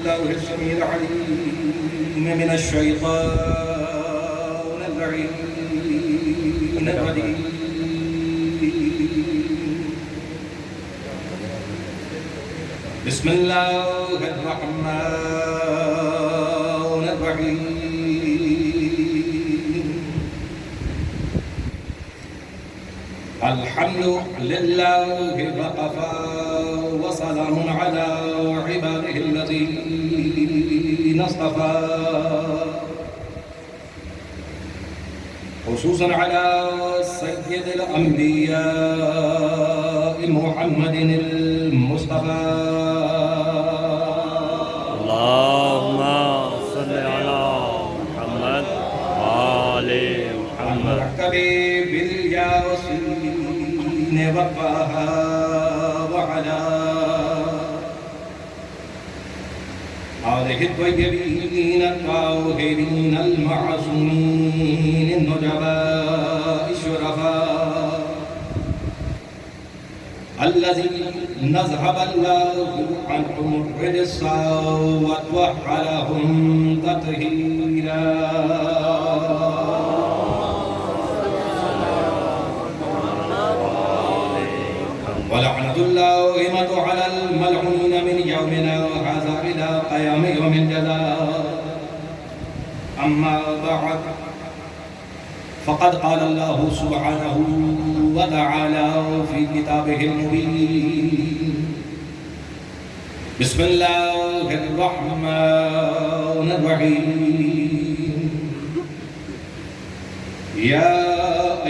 الله السميع العليم من الشيطان اللعين الرجيم. بسم الله الرحمن الرحيم. الحمد لله وكفى وسلام على عباده الذين اصطفى، خصوصا على سيد الأنبياء محمد المصطفى. اللهم صل على محمد وآل محمد. بالياسين والطه وعلى آله الطيبين الطاهرين المعصومين النجباء الشرفاء الذين أذهب الله عنهم الرجس وطهرهم تطهيرا. ولعنة الله على الملعونين من يومنا هذا إلى قيام يوم الجزاء. أما بعد، فقد قال الله سبحانه وتعالى في كتابه المبين: بسم الله الرحمن الرحيم. يا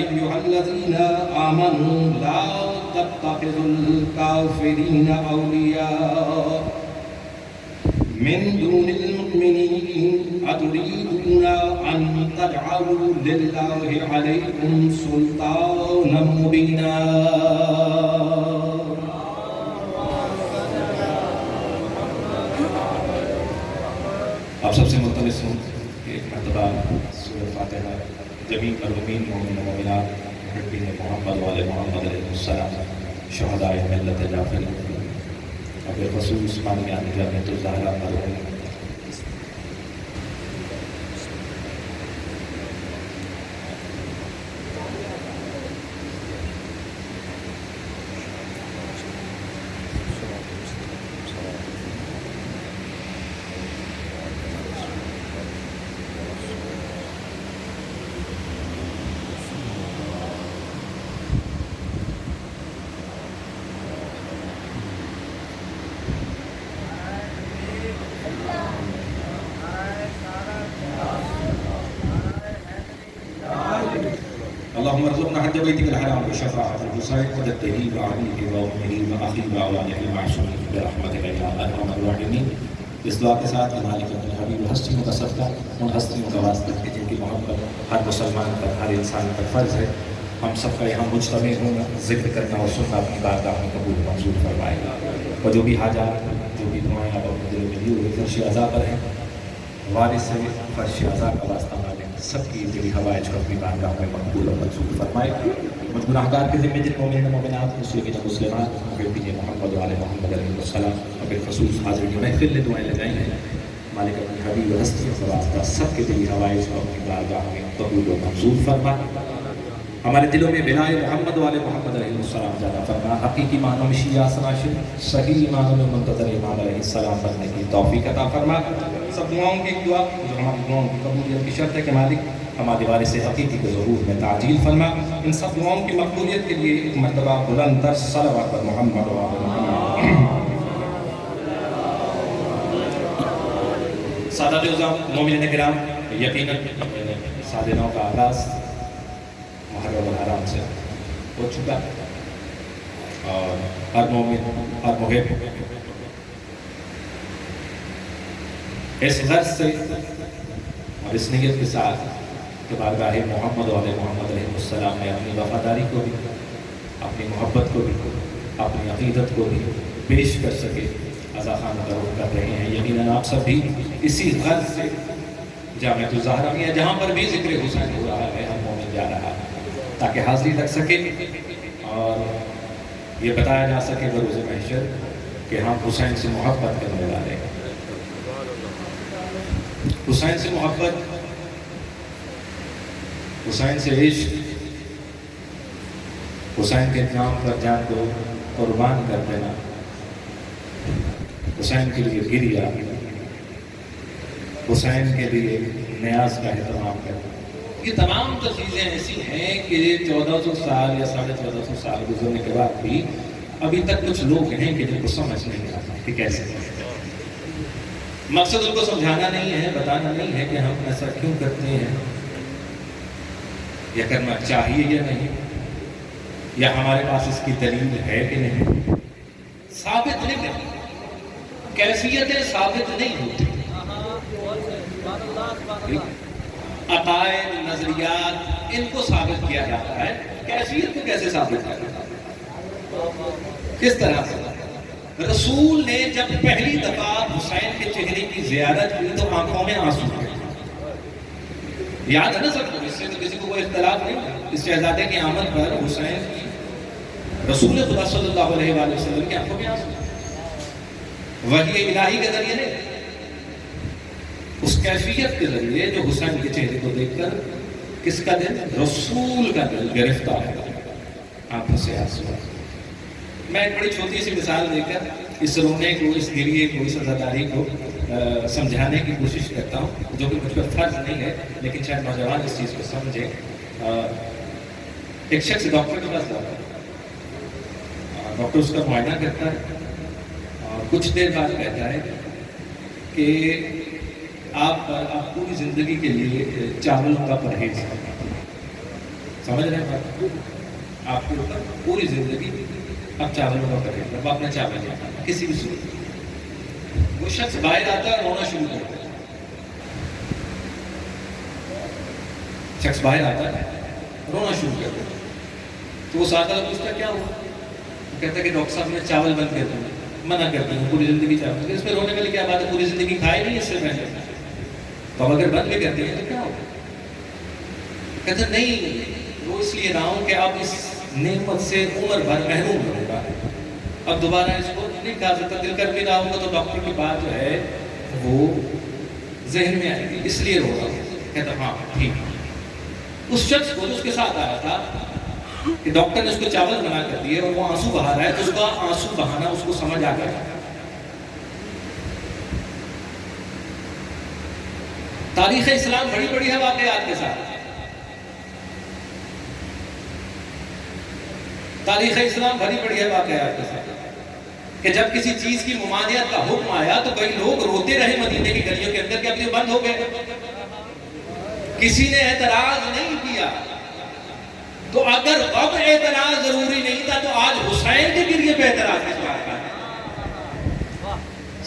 أيها الذين آمنوا لا تتخذوا الكافرين أولياء من دون المؤمنين أتريدون أن تجعلوا لله عليكم سلطانا مبينا. آپ سب سے مطلع ہوں کہ ایک مرتبہ سورۃ فاتحہ جمیع المؤمنین مومن و مومنات محبین محمد و آل محمد علیہ السلام شہداء ملت جعفری اور بالخصوص بانیان جامعۃ الزہرا مرحوم اللهم ارزقنا حج بيتك الحرام بشفاعة الحسين وجده وعليه وأمه وأخيه وأولاده المعصومين برحمتك يا أرحم الراحمين. اس دعا کے ساتھ مالک اپنے حبیب ہستیوں کا صدقہ ان ہستیوں کا واسطہ کہ جن کی محبت ہر مسلمان پر ہر انسان پر فرض ہے، ہم سب کا یہاں مجتمع ہونا، ذکر کرنا اور سننا اپنی بارگاہ میں قبول منظور فرمائے گا. اور جو بھی حاجات، جو بھی دعائیں آپ اپنے دل میں لی ہوئی فرش عزا پر ہیں، وارث سے فرش عزا کا واسطہ مانگیں، سب کی دلی ہوائج کو اپنی بارگاہ میں مقبول و منظور فرمائے. مجھ گناہگار کے ذمہ جن مومنین و مومنات مسلمین و مسلمات محبین محمد و آل محمد علیہ السلام اور بالخصوص حاضرین محفل نے دعائیں لگائی ہیں، مالک اپنی حبیب و ہستیوں کا واسطہ سب کے دلی ہوائج کو اپنی بارگاہ میں قبول و منظور فرمائے. ہمارے دلوں میں بنائے محمد و آل محمد علیہ السلام زیادہ فرما، حقیقی معنوں میں شیعہ سناشر، صحیح معنوں میں منتظر امام علیہ السلام بننے کی توفیق عطا فرما. سب دعاؤں کی دعا جو ہماری دعاؤں کی قبولیت کی شرط ہے کہ مالک ہمارے وارث حقیقی کے ظہور میں تعجیل فرما. ان سب دعاؤں کی مقبولیت کے لیے ایک مرتبہ بلند تر صلوات پر محمد و آل محمد. سادات عظام مومنین کرام، یقیناً سادنوں کا آغاز محرم الحرام سے ہو چکا اور ہر مومن، ہر محب اس غرض سے اور اس نیت کے ساتھ کہ بارگاہ محمد و آل محمد علیہ السلام میں اپنی وفاداری کو بھی، اپنی محبت کو بھی، اپنی عقیدت کو بھی پیش کر سکے، عزا خان متعارف کر رہے ہیں. یقیناً آپ سب بھی اسی غرض سے جامعۃ الزہرا میں جہاں پر بھی ذکر حسین ہو رہا ہے ہر مومن جا رہا ہے تاکہ حاضری رکھ سکے اور یہ بتایا جا سکے بروز محشر کہ ہم حسین سے محبت کرنے والے ہیں. حسین سے محبت، حسین سے عشق، حسین کے نام پر جان کو قربان کر دینا، حسین کے لیے گریا، حسین کے لیے نیاز کا اہتمام کرنا، یہ تمام تو چیزیں ایسی ہیں کہ 1400 سال یا 1450 سال گزرنے کے بعد بھی ابھی تک کچھ لوگ ہیں کہ جن کو سمجھ نہیں آتا کہ کیسے. مقصد ان کو سمجھانا نہیں ہے، بتانا نہیں ہے کہ ہم ایسا کیوں کرتے ہیں، یا کرنا چاہیے یا نہیں، یا ہمارے پاس اس کی دلیل ہے کہ نہیں. ثابت نہیں کرتی، کیفیتیں ثابت نہیں ہوتی، عقائد، نظریات ان کو ثابت کیا جاتا ہے، کیفیت کو کیسے ثابت کیا جاتا ہے؟ کس طرح سے؟ رسول نے جب پہلی دفعہ حسین کے چہرے کی زیارت کی تو آنکھوں میں آنسو تھے. یاد ہے نا سب کو، اس سے تو کسی کو کوئی اختلاف نہیں. اس شہزادے کی آمد پر حسین کی رسول خدا صلی اللہ علیہ وآلہ وسلم کی آنکھوں میں آنسو، وحی الہی کے ذریعے نہیں، اس کیفیت کے ذریعے جو حسین کے چہرے کو دیکھ کر کس کا دل؟ رسول کا دل گرفتار ہے، آنکھوں سے آنسو. میں ایک بڑی چھوٹی سی مثال دے کر اس رونے کو، اس گریے کو، اس عزاداری کو سمجھانے کی کوشش کرتا ہوں، جو کہ مجھ پر فرض نہیں ہے لیکن شاید نوجوان اس چیز کو سمجھے. ایک شخص ڈاکٹر کے پاس جاتا ہے، ڈاکٹر اس کا معائنہ کرتا ہے اور کچھ دیر بعد کہتا ہے کہ آپ پوری زندگی کے لیے چاولوں کا پرہیز کریں. سمجھ رہے ہیں بات؟ آپ کے اوپر پوری زندگی اب چاولوں کا پرہیز، اب آپ نے چاول نہیں کھانا کسی بھی صورت. وہ شخص باہر آتا ہے اور رونا شروع کرتا ہے. شخص باہر آتا ہے رونا شروع کرتا ہے تو وہ ساتھ پوچھتا کیا ہوا؟ کہتا ہے کہ ڈاکٹر صاحب نے چاول بند کر دیا، منع کرتی ہوں پوری زندگی چاول. اس میں رونے والی کیا بات ہے؟ پوری زندگی کھائے نہیں اس سے پہلے، تو اب اگر بند بھی کرتی ہیں تو کیا ہوگا؟ کہتا نہیں، وہ اس لیے رہا ہوں کہ اب اس نعمت سے عمر بھر محروم رہے گا، اب دوبارہ اس کو نہیں کھا سکتا. دل کر بھی رہا ہوں گا تو ڈاکٹر کی بات جو ہے وہ ذہن میں آئے گی، اس لیے رو رہا ہوں. کہتا ہاں ٹھیک. اس شخص کو جو اس کے ساتھ آیا تھا کہ ڈاکٹر نے اس کو چاول بنا کر دیے اور وہ آنسو بہا رہا ہے، تو اس کا آنسو بہانا اس کو سمجھ آ گیا. تاریخ اسلام بڑی بڑی ہے واقعات کے ساتھ. تاریخ اسلام بھری پڑی ہے واقعات کے ساتھ کہ جب کسی چیز کی ممانعت کا حکم آیا تو کئی لوگ روتے رہے مدینے کی گلیوں کے اندر کہ اب یہ بند ہو گئے. کسی نے اعتراض نہیں کیا. تو اگر اب اعتراض ضروری نہیں تھا تو آج حسین کے گریے پہ اعتراض کس بات کا؟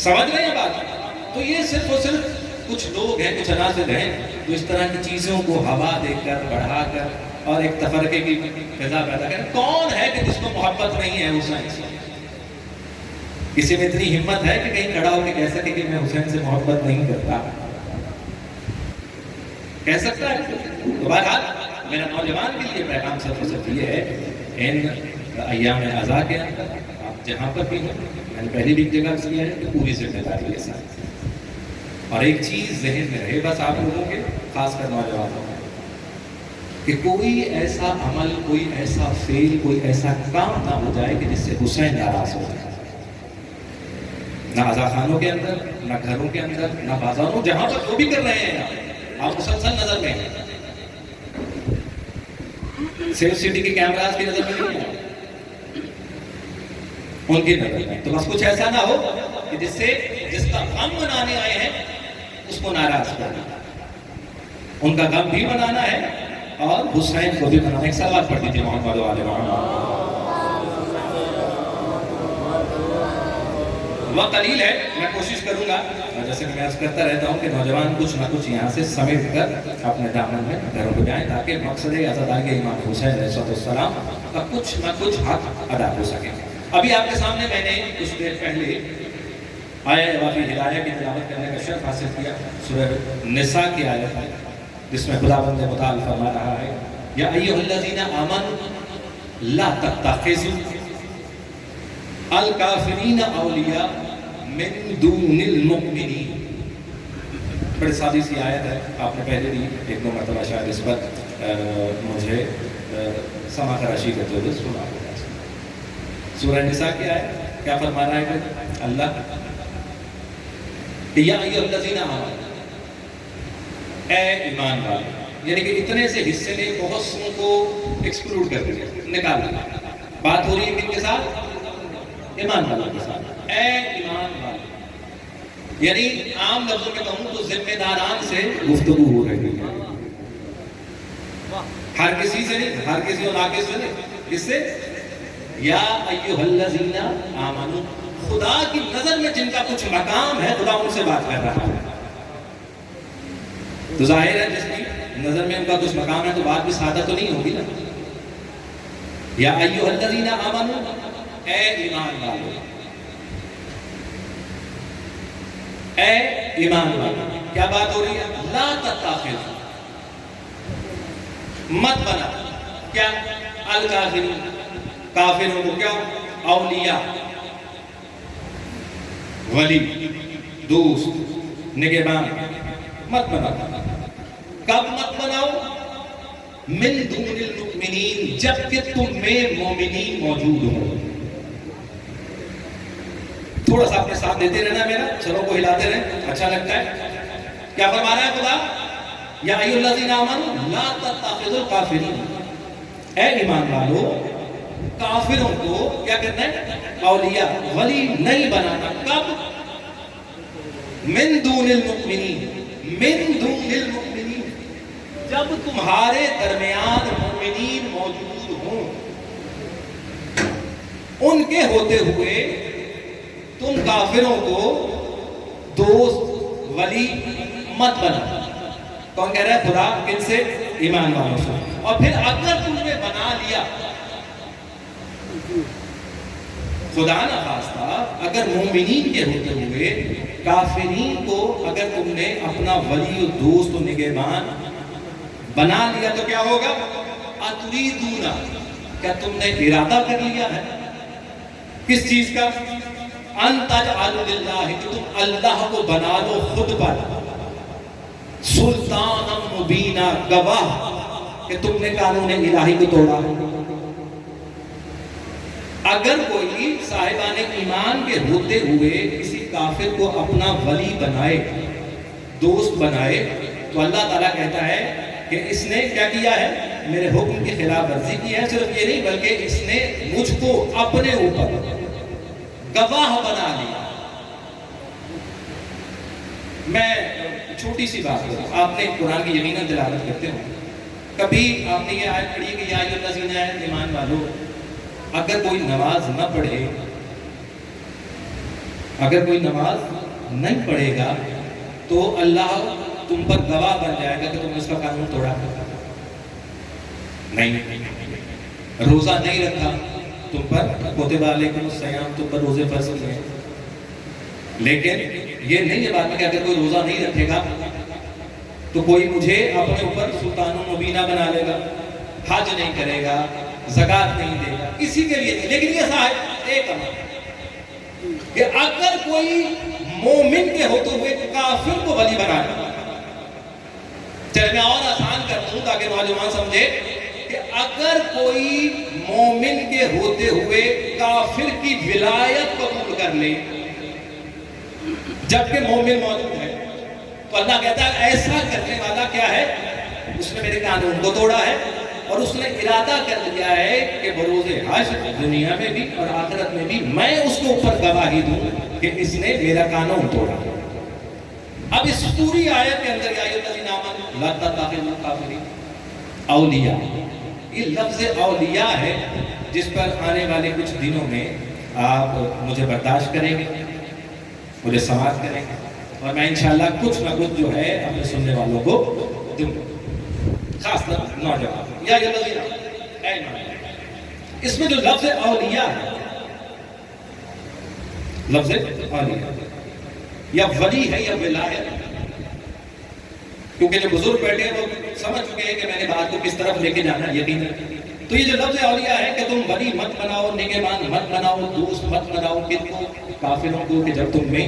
سمجھ رہے ہیں بات؟ تو یہ صرف اور صرف کچھ لوگ ہیں، کچھ عناصر ہیں جو اس طرح کی چیزوں کو ہوا دے کر، بڑھا کر اور ایک تفرقے کی فضا پیدا کریں. کون ہے کہ جس کو محبت نہیں ہے حسین سے؟ کسی میں اتنی ہمت ہے کہ کہیں کھڑا ہو کے کہہ سکے کہ میں حسین سے محبت نہیں کرتا؟ کہہ سکتا ہے؟ تو بہرحال میرا نوجوان کے لیے پیغام صرف اور صرف یہ ہے، ان ایام عزا کے اندر آپ جہاں پر بھی ہیں، میں نے پہلی بھی ایک جگہ کیا ہے کہ پوری ذمہ داری کے ساتھ. اور ایک چیز ذہن میں رہے بس آپ لوگوں کے، خاص کر نوجوانوں میں، کہ کوئی ایسا عمل، کوئی ایسا فعل، کوئی ایسا کام نہ ہو جائے کہ جس سے حسین ناراض ہو جائے. نہ عزا خانوں کے اندر، نہ گھروں کے اندر، نہ بازاروں، جہاں پر جو بھی کر رہے ہیں آپ مسلسل نظر میں ہیں. سیف سٹی کے کیمراز کی نظر میں نہیں ہیں، ان کی نظر میں. تو بس کچھ ایسا نہ ہو کہ جس کا غم منانے آئے ہیں اس کو ناراض کرنا. ان کا غم بھی منانا ہے اور حسین کو بھی منانا. ایک صلوات پڑھ دیجیے محمد و آل محمد. وقت قلیل ہے، میں کوشش کروں گا جیسے کہ میں عرض کرتا رہتا ہوں کہ نوجوان کچھ نہ کچھ یہاں سے سمیٹ کر اپنے دامن میں گھروں کو جائیں تاکہ مقصد عزاداری کے امام حسین علیہ السلام کا کچھ نہ کچھ حق ادا ہو سکے. ابھی آپ کے سامنے میں نے کچھ دیر پہلے آیہ واقعی ہدایہ کی تلاوت کرنے کا شرف حاصل کیا. سورہ نساء کی آیت ہے جس میں خداوند متعال فرما رہا ہے یا ایھا الذین آمنوا لا تتخذوا الکافرین اولیاء من دون المؤمنین. بڑی سادی سی آیت ہے، آپ نے پہلے بھی ایک دو مرتبہ شاید اس وقت مجھے سما خراشی کرتے ہوئے سنا ہوگا۔ سورہ نساء کیا ہے، کیا فرما رہا ہے کہ اللہ یا ایھا الذین آمنوا، اے ایمان والے، یعنی کہ اتنے سے حصے نے بہت سو کو ایکسکلوڈ کر دیا، نکال دیا۔ بات ہو رہی ہے کن کے ساتھ؟ ایمان والوں کے ساتھ۔ اے ایمان والے، یعنی عام لفظوں میں کہوں تو ذمہ داران سے گفتگو ہو رہی ہے، ہر کسی سے نہیں، ہر کسی اور ناقص سے نہیں، کس سے؟ یا ایھا الذین آمنوا، خدا کی نظر میں جن کا کچھ مقام ہے خدا ان سے بات کر رہا ہے۔ تو ظاہر ہے جس کی نظر میں ان کا کچھ مقام ہے تو بات بھی سادہ تو نہیں ہوگی نا۔ یا ایھا الذین آمنوا، اے ایمان والو، اے ایمان والو، کیا بات ہو رہی ہے؟ لا تتخذوا، مت بنا، کیا؟ الکافرین، کافروں کو کیا؟ اولیاء، ولی، دوست، نگہبان مت بناؤ۔ کب مت بناؤ؟ من دون المؤمنین، جبکہ تم میں مومنین موجود ہوں۔ تھوڑا سا اپنے ساتھ دیتے رہنا، میرا سروں کو ہلاتے رہے، اچھا لگتا ہے۔ کیا فرما رہا ہے خدا؟ یا ایھا الذین آمنوا لا تتخذوا الکافرین، اے ایمان والو کافروں کو کیا کرنا ہے؟ اولیاء، ولی نہیں بنانا۔ کب؟ من دون المؤمنین، من دون المؤمنین، جب تمہارے درمیان مومنین موجود ہوں، ان کے ہوتے ہوئے تم کافروں کو دوست، ولی مت بنا۔ کون کہہ رہا ہے؟ خدا۔ کن سے؟ ایمان والوں سے۔ اور پھر اگر تم نے بنا لیا، خدا نہ خواستہ اگر مومنین کے ہوتے ہوئے کافرین کو اگر تم نے اپنا ولی و دوست و نگہبان بنا لیا تو کیا ہوگا؟ اتریدون، کیا تم نے ارادہ کر لیا ہے کس چیز کا؟ ان تجعلوا للہ، کہ تم اللہ کو بنا لو خود پر سلطانا مبینا، گواہ کہ تم نے قانون الہی کو توڑا۔ اگر کوئی صاحبان ایمان کے ہوتے ہوئے کسی کافر کو اپنا ولی بنائے، دوست بنائے، تو اللہ تعالیٰ کہتا ہے کہ اس نے کیا کیا ہے؟ میرے حکم کی خلاف ورزی کی ہے۔ صرف یہ نہیں بلکہ اس نے مجھ کو اپنے اوپر گواہ بنا لیا۔ میں چھوٹی سی بات کروں، آپ نے قرآن کی یقیناً تلاوت کرتے ہو، کبھی آپ نے یہ آیت پڑھی کہ یا ایھا الذین ایمان والو، اگر کوئی نماز نہ پڑھے، اگر کوئی نماز نہیں پڑھے گا تو اللہ تم پر گواہ بن جائے گا کہ تم نے اس کا قانون توڑا؟ نہیں۔ روزہ نہیں رکھا تم پر، کتب علیکم الصیام، تم پر روزے فرض کیے ہیں، لیکن یہ نہیں ہے بات میں کہ اگر کوئی روزہ نہیں رکھے گا تو کوئی مجھے اپنے اوپر سلطان و مبینہ بنا لے گا، حج نہیں کرے گا، زکوٰۃ نہیں دے گا، کسی کے لیے نہیں۔ لیکن یہ صاحب ایک امر کہ اگر کوئی مومن کے ہوتے ہوئے کافر کو ولی بنا لے، چلے میں اور آسان کرتا ہوں تاکہ نوجوان سمجھے کہ اگر کوئی مومن کے ہوتے ہوئے کافر کی ولایت قبول کر لے جبکہ مومن موجود ہے، تو اللہ کہتا ہے ایسا کرنے والا کیا ہے؟ اس نے میرے قانون کو توڑا ہے، اور اس نے ارادہ کر لیا ہے کہ بروز حشر دنیا میں بھی اور آخرت میں بھی میں اس کو اوپر گواہی دوں کہ اس نے میرا قانون توڑا۔ اب اس پوری آیت کے اندر یا ایھا الذین آمنوا لا تتخذوا الکافرین اولیاء، یہ لفظ اولیاء ہے جس پر آنے والے کچھ دنوں میں آپ مجھے برداشت کریں گے، مجھے سماعت کریں گے، اور میں انشاءاللہ کچھ نہ کچھ جو ہے اپنے سننے والوں کو دوں گا، خاص طور نوجوان۔ یا ایھا الذین آمنوا، اس میں جو لفظ اولیاء ہے، لفظ اولیاء یا ولی ہے یا ولایت، کیونکہ جو بزرگ بیٹھے ہیں وہ سمجھ چکے ہیں کہ میں نے بات کو کس طرف لے کے جانا ہے یقیناً۔ تو یہ جو لفظ اولیاء ہے کہ تم ولی مت بناؤ، نگہبان مت بناؤ، دوست مت بناؤ، کن کو؟ کافروں کو، کہ جب تم میں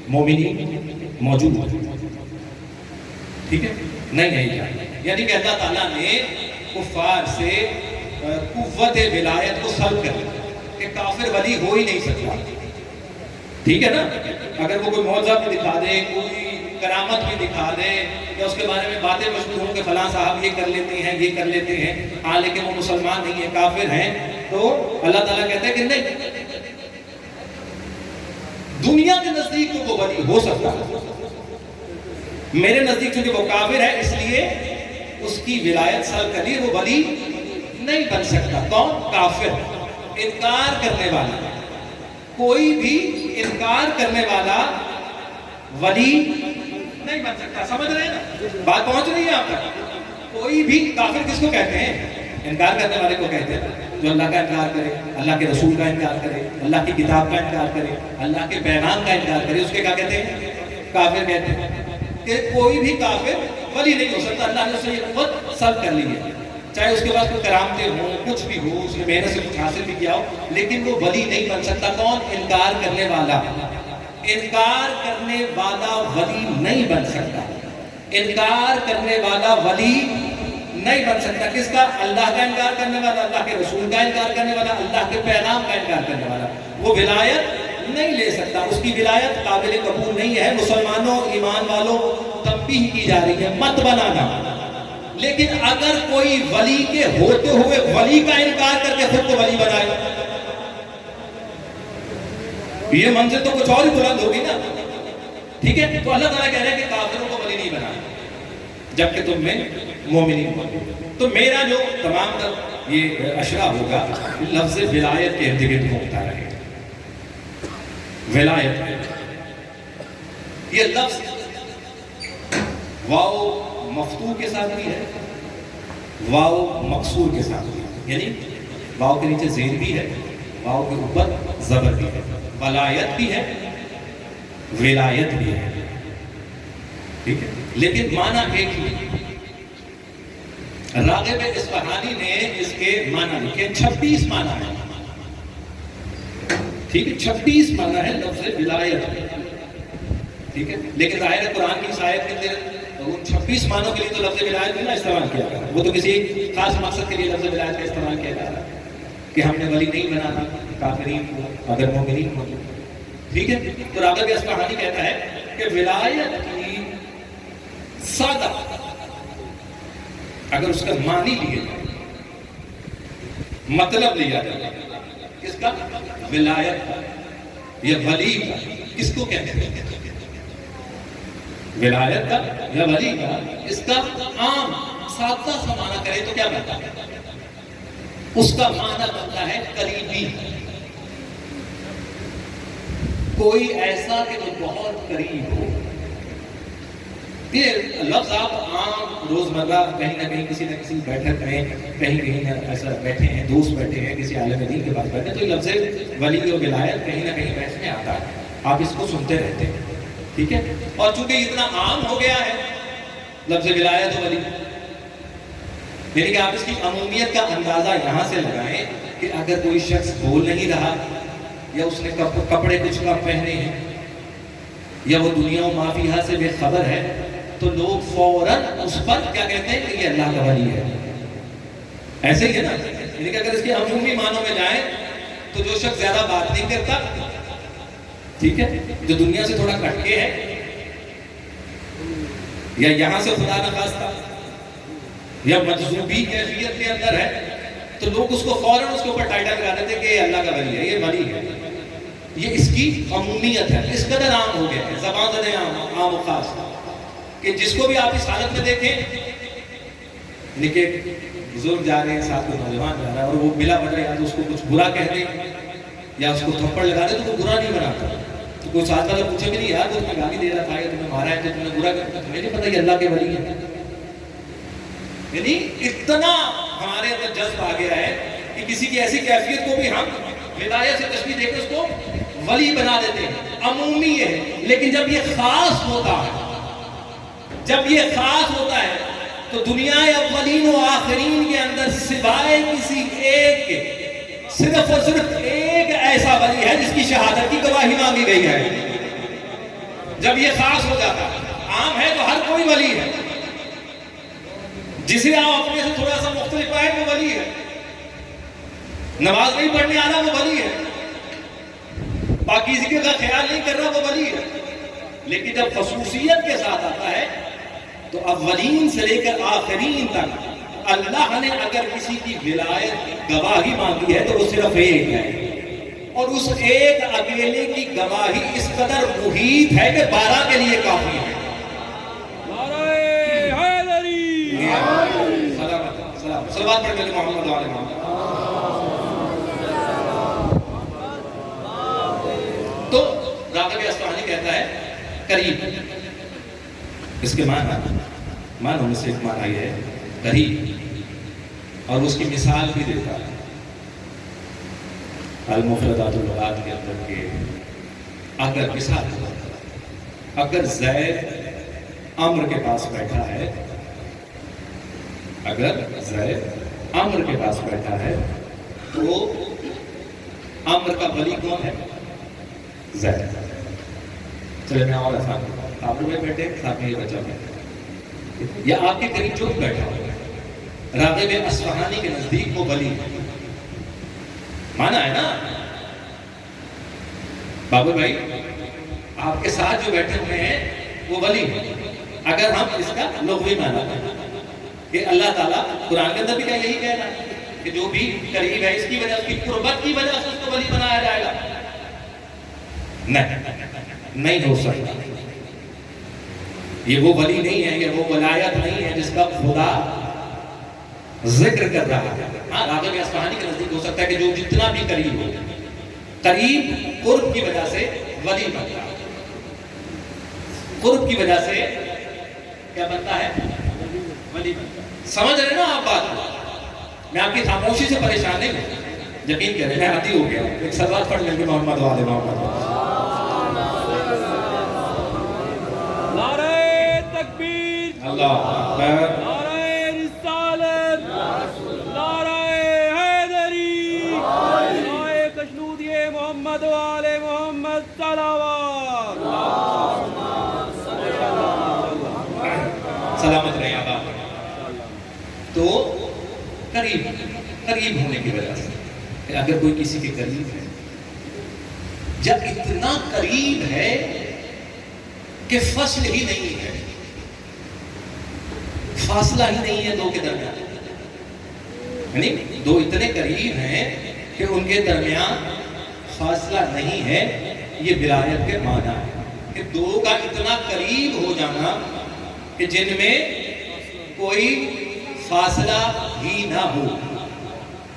مومنین موجود ہو۔ ٹھیک ہے، نہیں جائے. یعنی کہ اللہ تعالیٰ نے کفار سے قوت ولایت کو سلب کر دیا کہ کافر ولی ہو ہی نہیں سکتا. ٹھیک ہے نا، اگر وہ کوئی معجزہ بھی دکھا دے، کوئی کرامت بھی دکھا دے، یا اس کے بارے میں باتیں مشہور ہوں کہ فلاں صاحب یہ کر لیتے ہیں یہ کر لیتے ہیں، ہاں لیکن وہ مسلمان نہیں ہیں، کافر ہیں، تو اللہ تعالیٰ کہتے ہیں کہ نہیں، دنیا کے نزدیک تو وہ ولی ہو سکتا ہے، میرے نزدیک چونکہ وہ کافر ہے اس لیے اس کی ولایت سلب کر لی، وہ ولی نہیں بن سکتا. کون؟ کافر، انکار کرنے والا. کوئی بھی انکار کرنے والا ولی نہیں بن سکتا. سمجھ رہے ہیں نا بات؟ پہنچ رہی ہے آپ تک؟ کوئی بھی کافر کس کو کہتے ہیں؟ انکار کرنے والے کو کہتے ہیں. جو اللہ کا انکار کرے، اللہ کے رسول کا انکار کرے، اللہ کی کتاب کا انکار کرے، اللہ کے پیغام کا انکار کرے، اس کے کیا کہتے ہیں؟ کافر کہتے ہیں. کہ کوئی بھی کافر ولی نہیں ہو سکتا. اللہ نے اسے یہ قوت سلب کر لی ہے، چاہے اس کے پاس کوئی کرامتیں ہوں، کچھ بھی ہو، اس نے محنت سے کچھ حاصل بھی کیا ہو، لیکن وہ ولی نہیں بن سکتا. کون؟ انکار کرنے والا. انکار کرنے والا ولی نہیں بن سکتا. انکار کرنے والا ولی نہیں بن سکتا. کس کا؟ اللہ کا انکار کرنے والا، اللہ کے رسول کا انکار کرنے والا، اللہ کے پیغام کا انکار کرنے والا. وہ ولایت نہیں لے سکتا، اس کی ولایت قابل قبول نہیں ہے. مسلمانوں، ایمان والوں، تنبیہ کی جا رہی ہے مت بنانا. لیکن اگر کوئی ولی کے ہوتے ہوئے ولی کا انکار کر کے خود کو ولی بنائے، یہ منزل تو کچھ اور ہی بلند ہوگی نا. ٹھیک ہے، تو اللہ تعالیٰ کہہ رہے ہیں کہ کافروں کو ولی نہیں بنا جبکہ تم میں مومنین ہو. تو میرا جو تمام تر یہ اشرا ہوگا لفظ ولایت کے ارد گرد گھومتا رہے. ولایت یہ لفظ واو مفتوح کے ساتھ بھی ہے، واو مکسور کے ساتھ بھی ہے. یعنی واو کے نیچے زیر بھی ہے، واو کے اوپر زبر بھی ہے. ولایت بھی ہے، ولایت بھی ہے. ٹھیک ہے، لیکن معنی ایک ہی. راغب اصفہانی نے اس کے معنی لکھے، 26 معنی ہے. ٹھیک ہے، 26 معنی ہے لفظ ولایت. ٹھیک ہے، لیکن ظاہر قرآن کی آیت کے اندر ان 26 معنوں کے لیے تو لفظ ولایت بھی نہ استعمال کیا گیا. وہ تو کسی خاص مقصد کے لیے لفظ ولایت کا استعمال کیا جا رہا ہے کہ ہم نے ولی نہیں بنانا کافرین کو اگر مومنین کو. ٹھیک ہے، تو راغب اصفہانی کہتا ہے کہ ولایت کی سادہ اگر اس کا معنی لیا جائے، مطلب لیا جائے کس کا؟ ولایت کا یا ولی کا. کس کو کہتے ہیں؟ ولایت کا یا ولی کا. اس کا عام سادہ سا معنی کرے تو کیا بنتا ہے؟ اس کا معنی بنتا ہے قریبی. کوئی ایسا کہ جو بہت قریب ہو. یہ لفظ آپ عام روزمرہ کہیں نہ کہیں کسی نہ کسی بیٹھک میں کہیں ایسا بیٹھے ہیں، دوست بیٹھے ہیں، کسی عالم دین کے پاس بیٹھے تو یہ لفظ ولی و ولایت کہیں نہ کہیں بحث میں آتا ہے. آپ اس کو سنتے رہتے ہیں. ٹھیک ہے، اور چونکہ اتنا عام ہو گیا ہے لفظ ولایت و ولی، یعنی کہ آپ اس کی عمومیت کا اندازہ یہاں سے لگائیں کہ اگر کوئی شخص بول نہیں رہا، یا اس نے کپڑے کچھ کم پہنے ہیں، یا وہ دنیا و مافیہ سے بے خبر ہے، تو لوگ فوراً اس پر کیا کہتے ہیں کہ یہ اللہ کا ولی ہے. ایسے ہی ہے نا. یعنی کہ اگر اس کے عمومی معنوں میں جائیں تو جو شخص زیادہ بات نہیں کرتا، ٹھیک ہے، جو دنیا سے تھوڑا کٹ کے ہے، یا یہاں سے خدا نخواستہ یا مجذوبی کیفیت کے اندر ہے، تو لوگ اس کو فوراً اس کے اوپر ٹائٹل لگا دیتے کہ یہ اللہ کا ولی ہے، یہ ولی ہے. یہ اس کی عمومیت ہے. اس قدر عام ہو گیا ہے، زبان زدے عام و خاص، کہ جس کو بھی آپ اس حالت میں دیکھیں، نکے بزرگ جا رہے ہیں، ساتھ کوئی نوجوان جا رہا ہے اور وہ بلا وجہ یا تو اس کو کچھ برا کہہ دیں یا اس کو تھپڑ لگا دیں تو وہ برا نہیں بناتا. تو کوئی ساتھ والا پوچھے کہ نہیں یار تو تمہیں گالی دے رہا تھا یا تمہیں مارا ہے تو تمہیں برا کہتا، تمہیں نہیں پتہ یہ اللہ کے ولی ہے. یعنی اتنا ہمارے اندر جذب آ گیا ہے کہ کسی کی ایسی کیفیت کو بھی ہم ولایت سے تشبیہ دے کے اس کو ولی بنا دیتے ہیں. عمومی ہے، لیکن جب یہ خاص ہوتا ہے، جب یہ خاص ہوتا ہے تو دنیا اولین و آخرین کے اندر سوائے کسی ایک کے صرف اور صرف ایک ایسا ولی ہے جس کی شہادت کی گواہی مانگی گئی ہے. جب یہ خاص ہو جاتا ہے، عام ہے تو ہر کوئی ولی ہے، جسے آپ اپنے سے تھوڑا سا مختلف پائیں وہ ولی ہے. نماز نہیں پڑھنے آنا وہ ولی ہے. پاکیزگی کا خیال نہیں کر رہا وہ ولی ہے. لیکن جب خصوصیت کے ساتھ آتا ہے تو اولین سے لے کر آخرین تک اللہ نے اگر کسی کی ولایت گواہی مانگی ہے تو وہ صرف ایک ہے، اور اس ایک اکیلے کی گواہی اس قدر محیط ہے کہ 12 کے لیے کافی ہے. صلوات پڑھ کے محمد و آل محمد. تو راغب اصفہانی کہتا ہے قریب، اس کے معنی میں سے ایک معنی یہ ہے قریب، اور اس کی مثال بھی دیتا ہے المفردات البلاد کے اندر کے. اگر مثال اگر زید عمر کے پاس بیٹھا ہے، اگر زید عمر کے پاس بیٹھا ہے تو عمر کا ولی کون ہے؟ زید. چلے میں اور آسان آپ لوگ بیٹھے ساتھ میں یہ بچہ بیٹھے یا آپ کے قریب جو بیٹھا ہو، راغب اصفہانی کے نزدیک وہ ولی ہے. مانا ہے نا بابو بھائی، آپ کے ساتھ جو بیٹھے ہوئے ہیں وہ ولی ہے. اگر ہم اس کا لغوی معنی کریں کہ اللہ تعالیٰ قرآن کے اندر بھی کیا یہی کہہ رہا ہے کہ جو بھی قریب ہے اس کی وجہ، اس کی قربت کی وجہ سے اس کو ولی بنایا جائے گا؟ نہیں ہو سکتا. یہ وہ ولی نہیں ہے، یہ وہ ولایت نہیں ہے جس کا خدا ذکر کر رہا ہے. ہاں راغب اصفہانی کے نزدیک ہو سکتا ہے کہ جو جتنا بھی قریب ہو، قریب قرب کی وجہ سے ولی بنتا ہے. قرب کی وجہ سے کیا بنتا ہے؟ ولی بنتا ہے. سمجھ رہے نا آپ بات؟ میں آپ کی خاموشی سے پریشان نہیں ہوں، یقین کریں میں عادی ہو گیا. ایک صلوات پڑھ لیں گے محمد و آل محمد. نعرہ تکبیر، اللہ اکبر. نعرہ رسالت، نعرہ حیدری، نعرہ کشنودی محمد و آل محمد. صلوات. سلامت رہے آپ. تو قریب ہونے کی وجہ سے اگر کوئی کسی کے قریب ہے یا اتنا قریب ہے کہ فصل ہی نہیں ہے، فاصلہ ہی نہیں ہے دو کے درمیان، یعنی دو اتنے قریب ہیں کہ ان کے درمیان فاصلہ نہیں ہے. یہ ولایت کے معنی ہے کہ دو کا اتنا قریب ہو جانا کہ جن میں کوئی فاصلہ ہی نہ ہو،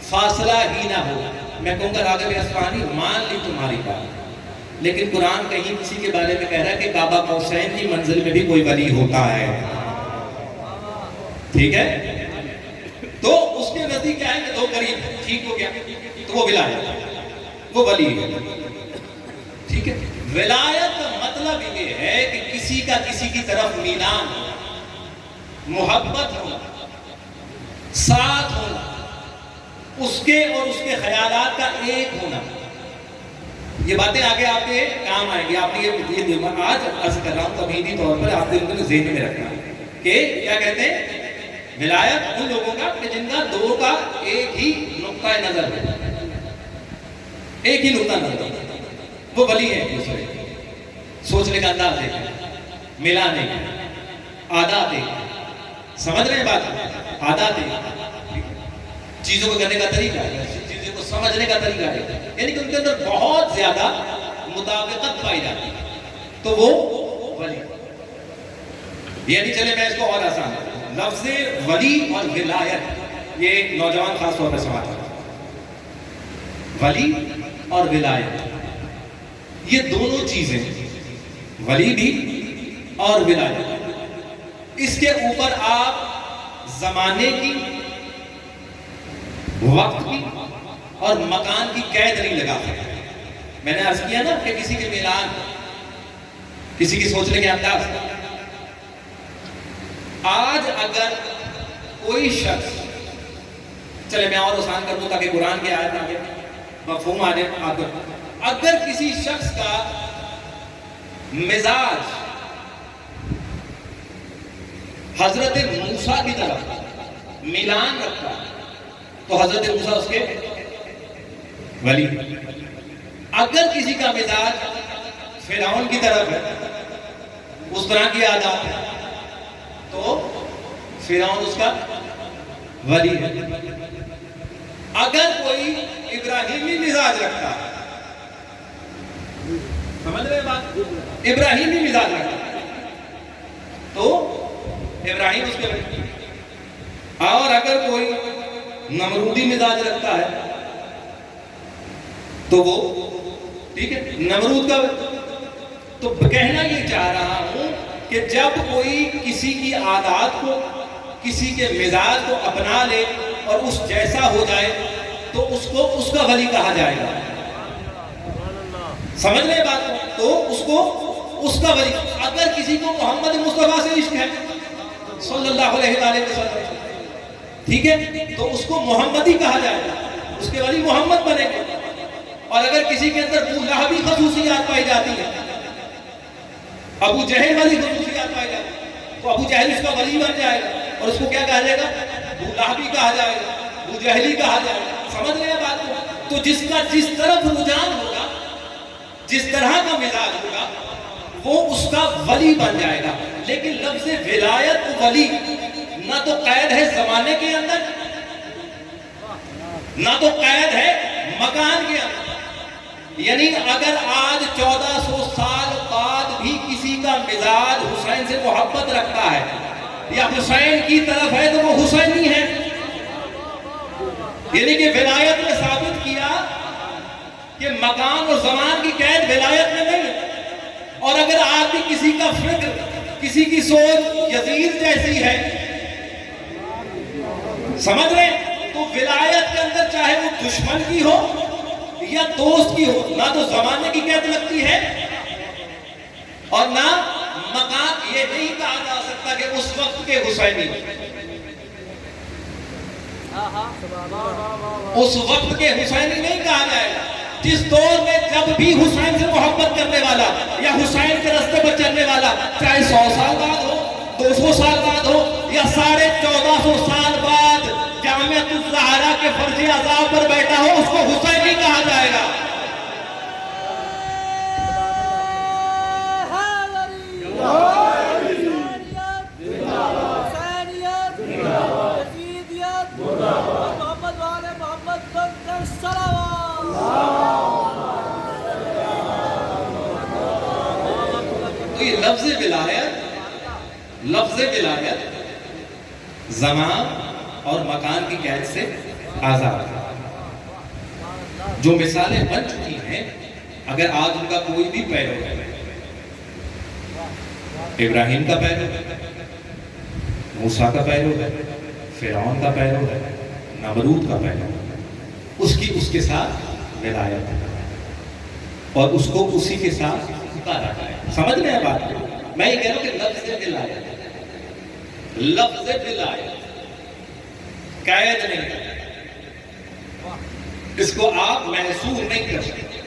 فاصلہ ہی نہ ہو. میں کہوں گا راغب اصفہانی مان لی تمہاری بات، لیکن قرآن کہیں کسی کے بارے میں کہہ رہا ہے کہ کعبہ قوسین کی منزل میں بھی کوئی ولی ہوتا ہے. ٹھیک ہے، تو اس کے نزدیک کیا ہے کہ دو قریب ٹھیک ہو گیا تو وہ ولایت، وہ ولی ہے. ٹھیک ہے، ولایت کا مطلب یہ ہے کہ کسی کا کسی کی طرف میلان ہونا، محبت ہونا، ساتھ ہونا، اس کے اور اس کے خیالات کا ایک ہونا. یہ باتیں آگے آپ کے کام آئیں گی. آپ نے یہ آج عرض کر رہا ہوں تمہیدی طور پر آپ نے ان کو ذہن میں رکھنا کہ کیا کہتے ہیں ولایت ان لوگوں کا کہ جن کا دو کا ایک ہی نقطہ نظر ہے، ایک ہی نقطہ نظر ہے، وہ ولی ہے. دوسرے سوچنے کا انداز ہے، ملان ہے، عادات ہے. سمجھ رہے ہیں بات؟ عادات ہے، چیزوں کو کرنے کا طریقہ ہے، چیزوں کو سمجھنے کا طریقہ ہے، یعنی کہ ان کے اندر بہت زیادہ مطابقت پائی جاتی ہے تو وہ ولی. یعنی چلے میں اس کو اور آسان کروں، لفظ ولی اور ولایت یہ نوجوان خاص طور پر سمجھتا ہے. ولی اور ولایت یہ دونوں چیزیں، ولی بھی اور ولایت، اس کے اوپر آپ زمانے کی، وقت کی اور مکان کی قید نہیں لگا سکتے. میں نے عرض کیا نا کہ کسی کے میلان، کسی کی سوچنے کے انداز. آج اگر کوئی شخص، چلے میں اور آسان کر دوں تاکہ قرآن کی آیت آگے مفہوم آ جائے. اگر کسی شخص کا مزاج حضرت موسیٰ کی طرف ملان رکھتا ہے، تو حضرت موسیٰ اس کے ولی۔ اگر کسی کا مزاج فرعون کی طرف ہے، اس طرح کی عادات ہے، تو فرعون اس کا ولی ہے۔ اگر کوئی ابراہیمی مزاج رکھتا ہے، سمجھ رہے بات، ابراہیمی مزاج رکھتا ہے تو ابراہیم اس کے ولی۔ اور اگر کوئی نمرودی مزاج رکھتا ہے تو وہ ٹھیک ہے نمرود کا۔ تو کہنا یہ چاہ رہا ہوں کہ جب کوئی کسی کی عادات کو، کسی کے مزاج کو اپنا لے اور اس جیسا ہو جائے تو اس کو اس کا ولی کہا جائے گا۔ سمجھ رہے بات کو؟ تو اس کو اس کا ولی۔ اگر کسی کو محمد مصطفیٰ سے عشق ہے صلی اللہ علیہ وآلہ وسلم، ٹھیک ہے، تو اس کو محمدی کہا جائے گا، اس کے ولی محمد بنے گا۔ اور اگر کسی کے اندر ابو لہبی خصوصیات پائی جاتی ہے، ابو جہل والی خصوصیات پائی جاتی ہے، تو ابو جہل اس کا ولی بن جائے گا، اور اس کو کیا کہا جائے گا؟ ابو لہبی کہا جائے گا، ابو جہلی کہا جائے گا۔ سمجھ رہے ہیں بات کو؟ تو جس کا جس طرف رجحان ہوگا، جس طرح کا مزاج ہوگا، وہ اس کا ولی بن جائے گا۔ لیکن لفظ ولایت ولی نہ تو قید ہے زمانے کے اندر، نہ تو قید ہے مکان کے اندر۔ یعنی اگر آج 1400 سال بعد بھی کسی کا مزاج حسین سے محبت رکھتا ہے یا حسین کی طرف ہے تو وہ حسینی ہے۔ یعنی کہ ولایت نے ثابت کیا کہ مکان اور زمان کی قید ولایت میں نہیں ہے۔ اور اگر آج بھی کسی کا فکر، کسی کی سوچ یزید جیسی ہے، سمجھ رہے ہیں، تو ولایت کے اندر چاہے وہ دشمن کی ہو یا دوست کی ہو، نہ تو زمانے کی قید لگتی ہے اور نہ مکان۔ یہ نہیں کہا جا سکتا کہ اس وقت کے حسینی، اس وقت کے حسینی نہیں کہا جائے گا۔ جس دور میں جب بھی حسین سے محبت کرنے والا یا حسین کے راستے پر چلنے والا، چاہے 100 سال بعد ہو، 200 سال بعد ہو یا 1450 سال بعد جامعۃ الزہرا کے فرش عذاب پر بیٹھا ہو، اس کو حسینی کہا جائے گا۔ تو یہ لفظ ولایت زمان اور مکان کی قید سے آزاد ہے۔ جو مثالیں بن چکی ہیں، اگر آج ان کا کوئی بھی پیرو ہے، ابراہیم کا پیرو ہے، موسیٰ کا پیرو ہے، فرعون کا پیرو ہے، نمرود کا پیرو ہے، اس کے ساتھ ولایت ہے اور اس کو اسی کے ساتھ پکارا جائے۔ سمجھ رہے ہیں بات کو؟ میں یہ کہہ رہا ہوں کہ لفظ ولایت قید نہیں ہے، اس کو آپ محسوس نہیں کر سکتے،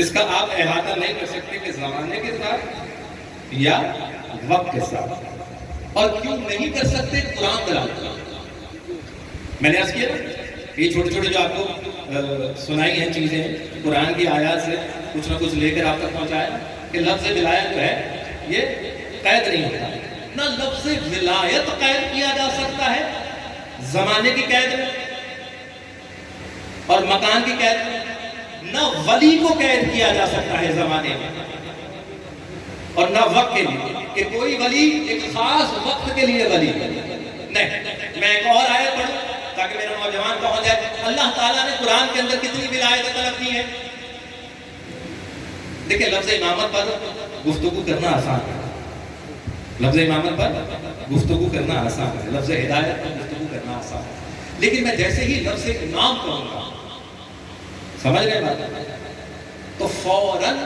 اس کا آپ احاطہ نہیں کر سکتے کہ زمانے کے ساتھ یا وقت کے ساتھ۔ اور کیوں نہیں کر سکتے؟ قرآن دلالت۔ میں نے عرض کیا یہ چھوٹے چھوٹے جو آپ کو سنائی ہیں چیزیں قرآن کی آیات سے کچھ نہ کچھ لے کر آپ تک پہنچایا کہ لفظ ولایت جو ہے یہ قید نہیں ہوتا۔ نہ لفظ ولایت قید کیا جا سکتا ہے زمانے کی قید میں اور مکان کی قید میں، نہ ولی کو قید کیا جا سکتا ہے زمانے میں اور نہ وقت کے لیے کہ کوئی ولی ایک خاص وقت کے لیے ولی نہیں۔ میں ایک اور آیت پڑھوں تاکہ میرا نوجوان پہنچ جائے۔ اللہ تعالیٰ نے قرآن کے اندر کتنی ولایتیں طلب کی ہیں؟ دیکھیں لفظ امامت پر گفتگو کرنا آسان ہے، لفظ امامت پر گفتگو کرنا آسان ہے، لفظ ہدایت پر گفتگو کرنا آسان ہے، لیکن میں جیسے ہی لفظ امام کہوں گا، سمجھ رہے بات، تو فوراً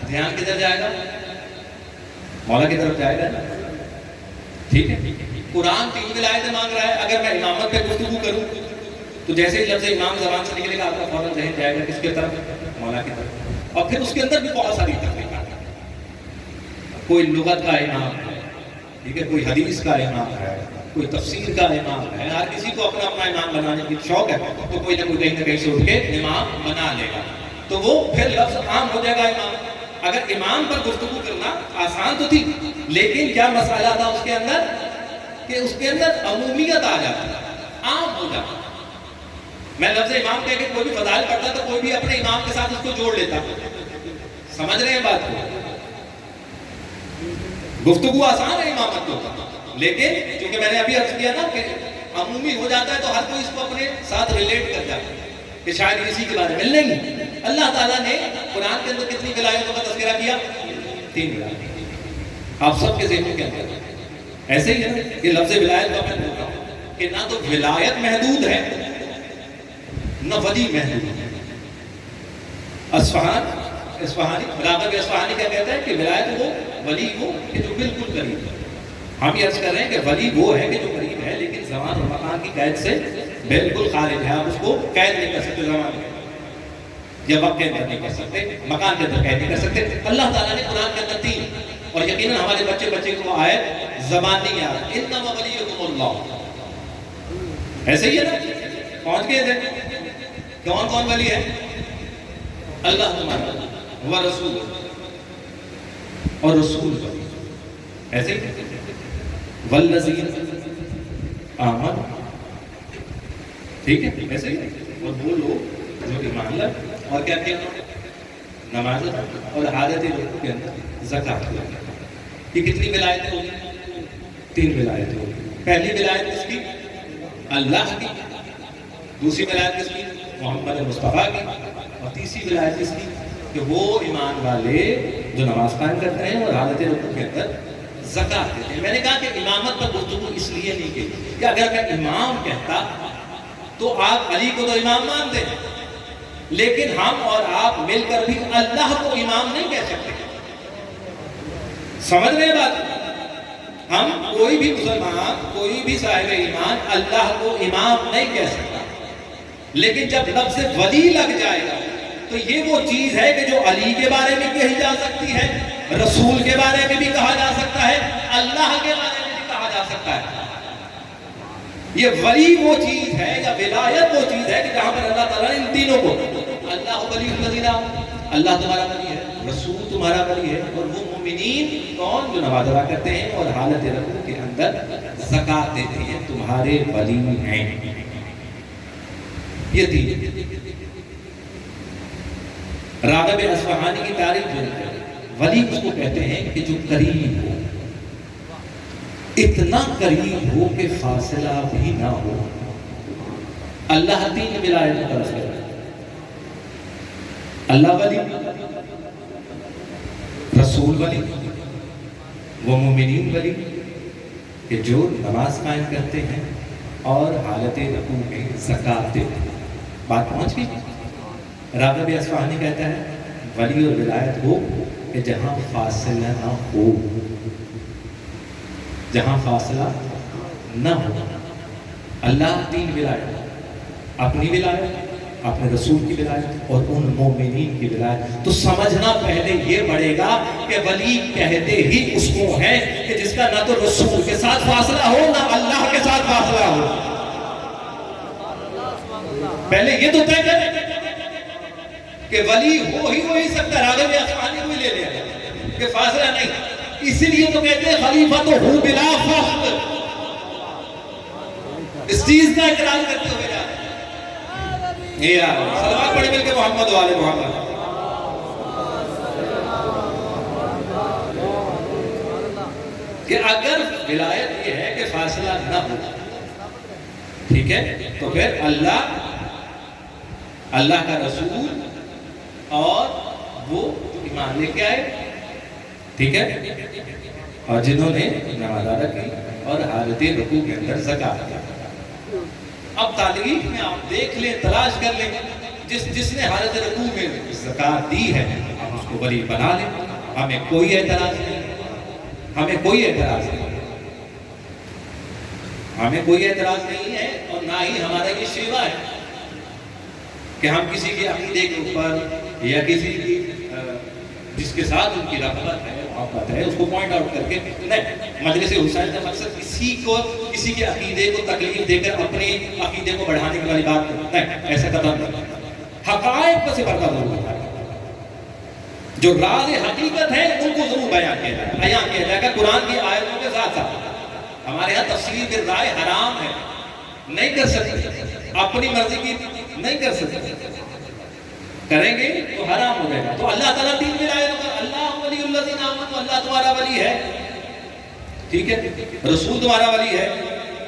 دھیان کدھر جائے گا؟ مولا کی طرف جائے گا۔ ٹھیک ہے، قرآن 3 ولایتیں مانگ رہا ہے۔ اگر میں امامت پہ گفتگو کروں تو جیسے ہی لفظ امام زبان سے نکلے گا آپ کا فوراً ذہن جائے گا کس کی طرف؟ مولا کی طرف۔ اور پھر اس کے اندر بھی بہت ساری تفریقات ہیں، کوئی لغت کا امام ہے، ٹھیک ہے، کوئی حدیث کا امام ہے، کوئی تفسیر کا امام ہے، ہر کسی کو اپنا اپنا امام بنانے کی شوق ہے، تو کوئی نہ کوئی کہیں نہ کہیں سے اٹھ کے امام بنا لے گا، تو وہ پھر لفظ عام ہو جائے گا امام۔ اگر امام پر گفتگو کرنا آسان تو تھی، لیکن کیا مسئلہ تھا اس کے اندر کہ اس کے اندر عمومیت آ جاتی، عام ہو جاتا۔ میں لفظ امام کہہ کے کوئی بھی فضائل پڑھتا تو کوئی بھی اپنے امام کے ساتھ اس کو جوڑ لیتا۔ سمجھ رہے ہیں بات کو؟ گفتگو آسان ہے امامت کو، لیکن چونکہ میں نے ابھی عرض کیا نا کہ عمومی ہو جاتا ہے تو ہر کوئی اس کو اپنے ساتھ ریلیٹ کر جاتا ہے کہ شاید اسی کے بارے میں نہیں۔ اللہ تعالیٰ نے قرآن کے اندر کتنی ولایتوں کا تذکرہ کیا؟ 3 ولایت، آپ سب کے ذہنوں کے اندر ایسے ہی ہے نا۔ یہ لفظ ولایت کا میں بول رہا ہوں کہ نہ تو ولایت محدود ہے نہ ولی محدود ہے۔ اصفہانی راغب اصفہانی کیا کہتا ہے کہ ولایت وہ ولی وہ کہ جو بالکل قریب ہے۔ ہم یہ عرض کر رہے ہیں کہ ولی وہ ہے کہ جو قریب ہے لیکن زمان اور مکان کی قید سے بالکل خارج ہے۔ آپ اس کو قید نہیں کر سکتے، زمان میں یا وقت کے اندر نہیں کر سکتے، مکان کے اندر قید نہیں کر سکتے۔ اللہ تعالیٰ نے قرآن کے اندر 3 اور یقیناً ہمارے بچے کو آیت زبان نہیں آ رہا، انما ولیکم اللہ، ایسے ہی ہے نا، پہنچ گئے تھے۔ کون ولی ہے؟ اللہ تمہارا و رسول اور رسول ولی، ایسے ہی والذین آمنوا، ٹھیک ہے ایسے ہی، اور وہ لوگ جو ایمان لائے اور کیا کیا، نماز اور حالت رکوع کے اندر زکات دیا۔ یہ کتنی ولایتیں ہوگی؟ 3 ولایتیں ہوگی۔ پہلی ولایت کس کی؟ اللہ کی۔ دوسری ولایت کس کی؟ محمد مصطفیٰ کی۔ اور تیسری ولایت کس کی؟ کہ وہ ایمان والے جو نماز قائم کرتے ہیں اور حالت رکوع کے اندر زکات دیتے ہیں۔ میں نے کہا کہ امامت پر گفتگو اس لیے نہیں کی کہ اگر میں امام کہتا تو آپ علی کو تو امام مانتے ہیں، لیکن ہم اور آپ مل کر بھی اللہ کو امام نہیں کہہ سکتے۔ سمجھ رہے بات؟ ہم کوئی بھی مسلمان، کوئی بھی صاحب ایمان اللہ کو امام نہیں کہہ سکتا، لیکن جب لفظ ولی لگ جائے گا تو یہ وہ چیز ہے کہ جو علی کے بارے میں کہی جا سکتی ہے، رسول کے بارے میں بھی کہا جا سکتا ہے، اللہ کے بارے میں بھی کہا جا سکتا ہے۔ یہ ولی وہ چیز ہے یا ولایت وہ چیز ہے کہ جہاں پر اللہ تعالیٰ نے ان تینوں کو، اللہ ولی الذین آمنوا، اللہ تمہارا ولی ہے، رسول تمہارا ولی ہے، اور وہ مومنین کون؟ جو نماز ادا کرتے ہیں اور حالت رکوع کے اندر زکات دیتے ہیں، تمہارے ولی ہیں۔ یہ 3۔ راغب اصفہانی کی تعریف جو ہے، ولی اس کو کہتے ہیں کہ جو قریب ہو، اتنا قریب ہو کہ فاصلہ بھی نہ ہو۔ اللہ 3 ولایتوں کا ذکر ہے، اللہ ولی، رسول ولی، وہ مومنین ولی کہ جو نماز قائم کرتے ہیں اور حالت رکوع میں زکات دیتے ہیں۔ بات پہنچ گئی؟ راغب اصفہانی کہتا ہے ولی اور ولایت ہو کہ جہاں فاصلہ نہ ہو، جہاں فاصلہ نہ ہو۔ اللہ 3 ولایت، اپنی ولایت، اپنے رسول کی ولایت اور ان مومنین کی ولایت۔ تو سمجھنا پہلے یہ پڑے گا کہ ولی کہتے ہی اس کو ہے کہ جس کا نہ تو رسول کے ساتھ فاصلہ ہو نہ اللہ کے ساتھ فاصلہ ہو۔ پہلے یہ تو طے کریں کہ ولی ہو ہی سکتا، راغب اصفہانی کو ہی لے لیا کہ فاصلہ نہیں۔ اسی لیے تو کہتے ہیں خلیفہ تو ہو بلا فخر، اس چیز کا اقرار کرتے ہوئے جا رہے ہیں۔ صلوات پڑھیں مل کے محمد و آل محمد۔ کہ اگر ولایت یہ ہے کہ فاصلہ نہ ہو، ٹھیک ہے، تو پھر اللہ کا رسول اور وہ ایمان لے کے آئے، ٹھیک ہے، اور جنہوں نے نماز ادا کی اور حالت رکوع کے اندر زکات دی۔ اب تاریخ میں آپ دیکھ لیں، تلاش کر لیں، جس نے حالت رکوع میں زکات دی ہے ہم اس کو ولی بنا لیں، ہمیں کوئی اعتراض نہیں، ہمیں کوئی اعتراض نہیں، ہمیں کوئی اعتراض نہیں ہے، اور نہ ہی ہمارا یہ شیوا ہے کہ ہم کسی کے عقیدے کے اوپر یا کسی کی جس کے ساتھ ان کی رغبت ہے محبت ہے اس کو پوائنٹ آؤٹ کر کے نہیں، مجلس حسین کا مقصد کسی کے عقیدے کو تکلیف دے کر اپنے عقیدے کو بڑھانے کی والی بات نہیں، ایسا قدم نہیں، حقائق سے پردہ ضرور ہے، جو راز حقیقت ہے ان کو ضرور بیان کیا جائے گا قرآن کی آیتوں کے ساتھ ساتھ۔ ہمارے یہاں تفسیر بالرائے حرام ہے، نہیں کر سکتے، اپنی مرضی کی نہیں کر سکتے، کریں گے تو حرام ہو جائے گا۔ تو اللہ تعالیٰ تین ملائے تو اللہ ولی الذین آمنوا، اللہ تمہارا ولی ہے، ٹھیک ہے، رسول تمہارا ولی ہے،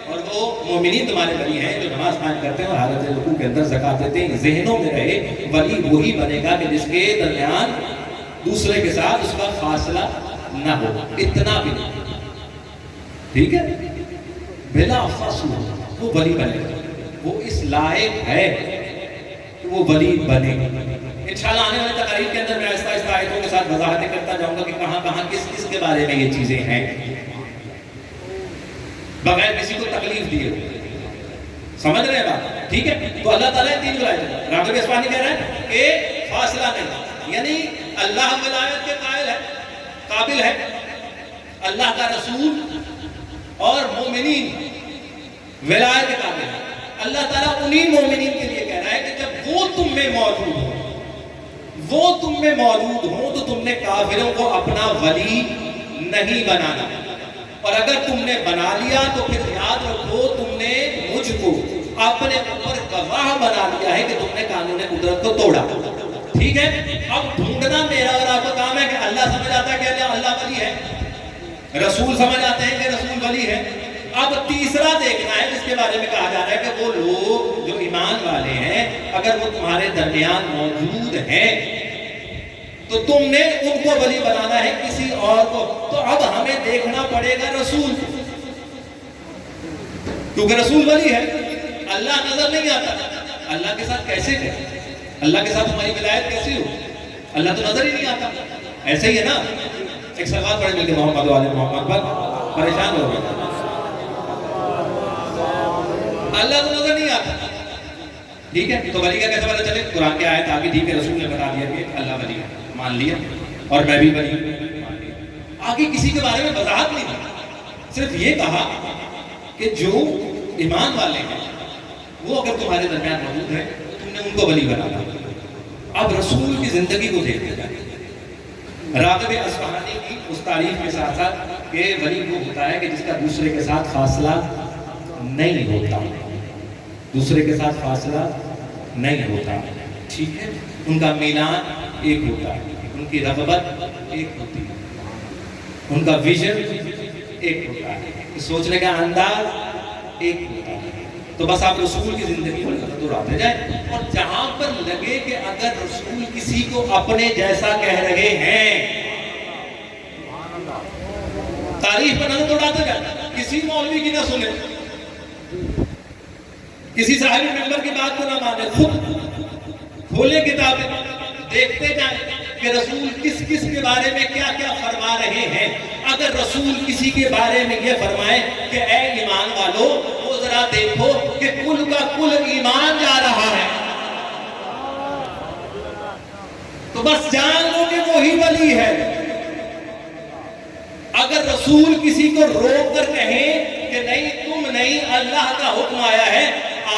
اور وہ مومنین تمہارے ولی ہیں جو نماز قائم کرتے ہیں اور حالت رکوع کے اندر زکات دیتے ہیں۔ ذہنوں میں رہے ولی وہی بنے گا کہ جس کے درمیان دوسرے کے ساتھ اس کا فاصلہ نہ ہو، اتنا بھی نہیں، ٹھیک ہے، بلا فاصلہ وہ ولی بنے گا، وہ اس لائق ہے کہ وہ ولی بنے۔ انشاءاللہ آنے والے تقاریر کے اندر میں آہستہ آہستہ آیتوں کے ساتھ وضاحتیں کرتا جاؤں گا کہ کہاں کہاں کس کے بارے میں یہ چیزیں ہیں، بغیر کسی کو تکلیف دیے، سمجھ رہے ہیں بات، ٹھیک ہے۔ تو اللہ تعالیٰ تین ولایت، راغب اصفہانی کہہ رہا ہے کہ فاصلہ نہیں، یعنی اللہ ولایت کے قابل ہے، اللہ کا رسول اور مومنین ولایت کے قابل ہے۔ اللہ تعالیٰ انہی مومنین کے لیے کہہ رہا ہے کہ جب وہ تم میں موجود ہوں تو تم نے کافروں کو اپنا ولی نہیں بنانا، اور اگر تم نے بنا لیا تو پھر یاد رکھو تم نے مجھ کو اپنے اوپر گواہ بنا لیا ہے کہ تم نے قانون قدرت کو توڑا، ٹھیک ہے۔ اب ڈھونڈنا میرا اور آپ کا کام ہے کہ اللہ سمجھ آتا ہے کہ اللہ ولی ہے، رسول سمجھ آتے ہیں کہ رسول ولی ہے۔ اب تیسرا دیکھنا ہے جس کے بارے میں کہا جا رہا ہے کہ وہ لوگ جو ایمان والے ہیں اگر وہ تمہارے درمیان موجود ہیں تو تم نے ان کو ولی بنانا ہے کسی اور کو، تو اب ہمیں دیکھنا پڑے گا رسول، کیونکہ رسول ولی ہے، اللہ نظر نہیں آتا، اللہ کے ساتھ کیسے ہے، اللہ کے ساتھ ہماری ولایت کیسی ہو، اللہ تو نظر ہی نہیں آتا، ایسے ہی ہے نا۔ ایک سوال پڑھے مل کے محمد والے محمد پر پریشان ہو گئے، اللہ تو نظر نہیں آتا، ٹھیک ہے، تو ولی کا کیسے پتہ چلے؟ قرآن کی آیت آگے ٹھیک ہے، رسول نے بتا دیا کہ اللہ ولی ہے، مان لیا، اور میں بھی ولی مان لیا، آگے کسی کے بارے میں وضاحت نہیں دی، صرف یہ کہا کہ جو ایمان والے ہیں وہ اگر تمہارے درمیان موجود ہیں تم نے ان کو ولی بنانا۔ اب رسول کی زندگی کو دیکھتے جائیں، راغب اصفہانی کی اس تعریف کے ساتھ ساتھ کہ ولی وہ ہوتا ہے کہ جس کا دوسرے کے ساتھ فاصلہ نہیں ہوتا، دوسرے کے ساتھ فاصلہ نہیں ہوتا، ٹھیک ہے، ان کا میلان ایک ہوتا ہے، ان کی رغبت ایک ہوتی ہے، ان کا ویژن ایک ہوتا ہے، سوچنے کا انداز ایک ہوتا ہے۔ تو بس آپ رسول کی زندگی میں تدبر آتے جائیں، اور جہاں پر لگے کہ اگر رسول کسی کو اپنے جیسا کہہ رہے ہیں، تعریف پر نظر دوڑاتے جائیں، کسی مولوی کی نہ سنیں، کسی صاحب ممبر کی بات کو نہ مانے، خود کھولیں کتابیں، دیکھتے جائیں کہ رسول کس کس کے بارے میں کیا کیا فرما رہے ہیں۔ اگر رسول کسی کے بارے میں یہ فرمائے کہ اے ایمان والو، وہ ذرا دیکھو کہ کل کا کل ایمان جا رہا ہے، تو بس جان لو کہ وہی ولی ہے۔ اگر رسول کسی کو روک کر کہیں کہ نہیں تم نہیں، اللہ کا حکم آیا ہے،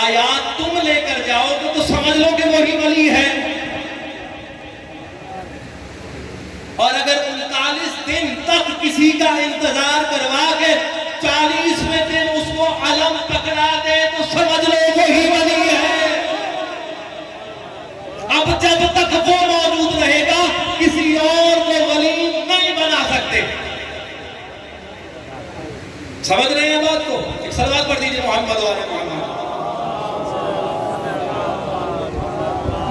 آیات تم لے کر جاؤ تو سمجھ لو کہ وہی ولی ہے۔ اور اگر 39 دن تک کسی کا انتظار کروا کے 40ویں دن اس کو علم پکڑا دے تو سمجھ لو وہی ولی ہے۔ اب جب تک وہ موجود رہے گا کسی اور کو ولی نہیں بنا سکتے، سمجھ رہے ہیں بات کو؟ ایک صلوات پڑھ دیجئے محمد والے محمد۔